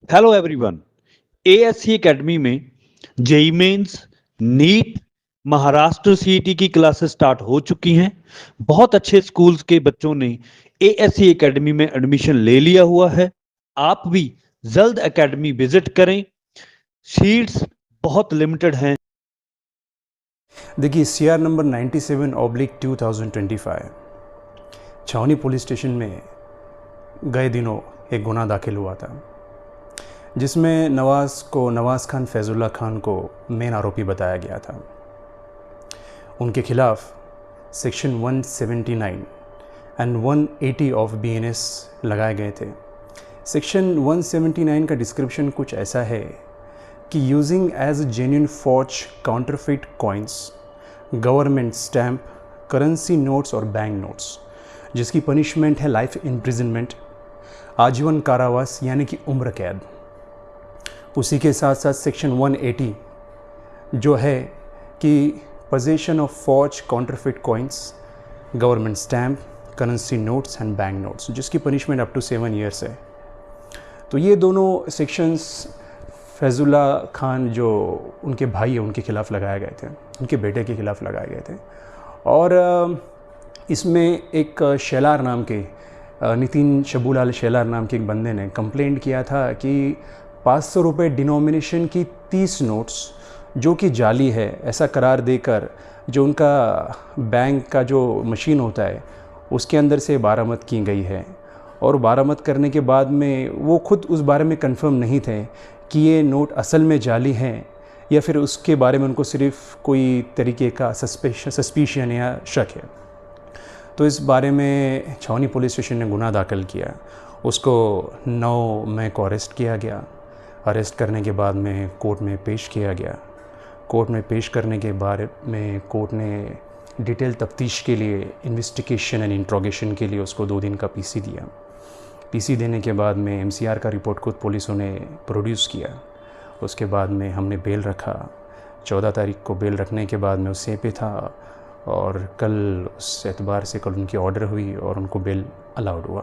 Hello everyone. ASC academy में JEE Mains, NEET, Maharashtra CET की classes start हो चुकी हैं। बहुत अच्छे स्कूल्स के बच्चों ने एएससी एकेडमी में एडमिशन ले लिया हुआ है। आप भी जल्द एकेडमी विजिट करें। सीट्स बहुत लिमिटेड हैं। देखिए सीआर नंबर 97/2025 छावनी पुलिस स्टेशन में गए दिनों एक गुनाह दाखिल हुआ था, जिसमें नवाज़ खान फैज़ुल्ला खान को मेन आरोपी बताया गया था। उनके खिलाफ सेक्शन 179 एंड 180 ऑफ बीएनएस लगाए गए थे। सेक्शन 179 का डिस्क्रिप्शन कुछ ऐसा है कि using as genuine forge counterfeit coins, government stamp, currency notes और बैंक नोट्स, जिसकी पनिशमेंट है लाइफ इम्प्रिजनमेंट, आजीवन कारावास यानी कि उम्र कैद। उसी के साथ साथ सेक्शन 180 जो है कि possession of forge counterfeit coins, government stamp, currency notes and bank notes, जिसकी पनिशमेंट अप टू 7 ईयर्स है। तो ये दोनों सेक्शंस फैज़ुल्ला खान जो उनके भाई है उनके खिलाफ़ लगाए गए थे, उनके बेटे के खिलाफ़ लगाए गए थे। और इसमें एक शेलार नाम के नितिन शबूलाल शेलार नाम के एक बंदे ने कंप्लेंट किया था कि 500 रुपये डिनोमिनेशन की 30 नोट्स जो कि जाली है ऐसा करार देकर जो उनका बैंक का जो मशीन होता है उसके अंदर से बरामद की गई है। और बरामद करने के बाद में वो खुद उस बारे में कंफर्म नहीं थे कि ये नोट असल में जाली हैं या फिर उसके बारे में उनको सिर्फ कोई तरीके का सस्पिशन या शक है। तो इस बारे में छावनी पुलिस स्टेशन ने गुनाह दाखिल किया। उसको 9 मई को अरेस्ट किया गया। अरेस्ट करने के बाद में कोर्ट में पेश किया गया। कोर्ट में पेश करने के बारे में कोर्ट ने डिटेल तफ्तीश के लिए, इन्वेस्टिगेशन एंड इंट्रोगेशन के लिए उसको 2 दिन का पीसी दिया। पीसी देने के बाद में एमसीआर का रिपोर्ट खुद पुलिसों ने प्रोड्यूस किया। उसके बाद में हमने बेल रखा। 14 तारीख को बेल रखने के बाद में उसे पे था और कल उस एतबार से कल उनकी ऑर्डर हुई और उनको बेल अलाउड हुआ।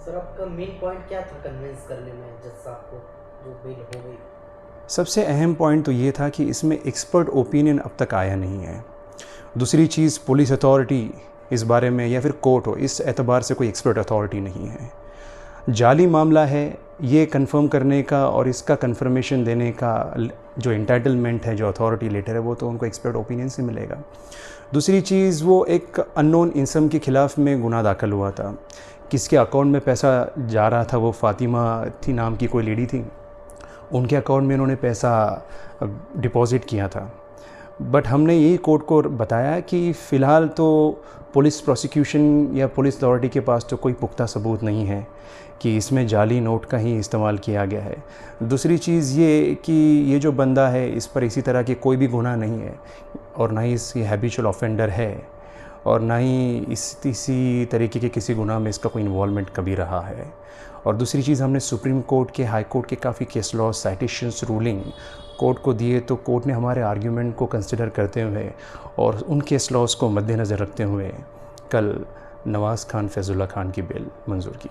सर आपका मेन पॉइंट क्या था कन्विंस करने में जज साहब को जो बेल हो गई? सबसे अहम पॉइंट तो ये था कि इसमें एक्सपर्ट ओपिनियन अब तक आया नहीं है। दूसरी चीज़, पुलिस अथॉरिटी इस बारे में या फिर कोर्ट हो, इस एतबार से कोई एक्सपर्ट अथॉरिटी नहीं है। जाली मामला है ये कंफर्म करने का और इसका कंफर्मेशन देने का जो एंटाइटलमेंट है, जो अथॉरिटी लेटर है, वो तो उनको एक्सपर्ट ओपिनियन से मिलेगा। दूसरी चीज़, वो एक अननोन इंसान के ख़िलाफ़ में गुनाह दाखिल हुआ था। किसके अकाउंट में पैसा जा रहा था, वो फातिमा थी नाम की कोई लेडी थी, उनके अकाउंट में उन्होंने पैसा डिपॉज़िट किया था। बट हमने यही कोर्ट को बताया कि फ़िलहाल तो पुलिस प्रोसिक्यूशन या पुलिस अथॉरिटी के पास तो कोई पुख्ता सबूत नहीं है कि इसमें जाली नोट का ही इस्तेमाल किया गया है। दूसरी चीज़ ये कि ये जो बंदा है इस पर इसी तरह के कोई भी गुनाह नहीं है और ना ही ये हैबिचुअल ऑफेंडर है और ना ही इसी तरीके के किसी गुनाह में इसका कोई इन्वॉल्वमेंट कभी रहा है। और दूसरी चीज़, हमने सुप्रीम कोर्ट के, हाई कोर्ट के काफ़ी case law, citations, ruling court को दिए, तो कोर्ट ने हमारे आर्ग्यूमेंट को कंसिडर करते हुए और उन केस लॉज को मद्देनज़र रखते हुए कल नवाज़ खान फैज़ुल्ला खान की बेल मंजूर की।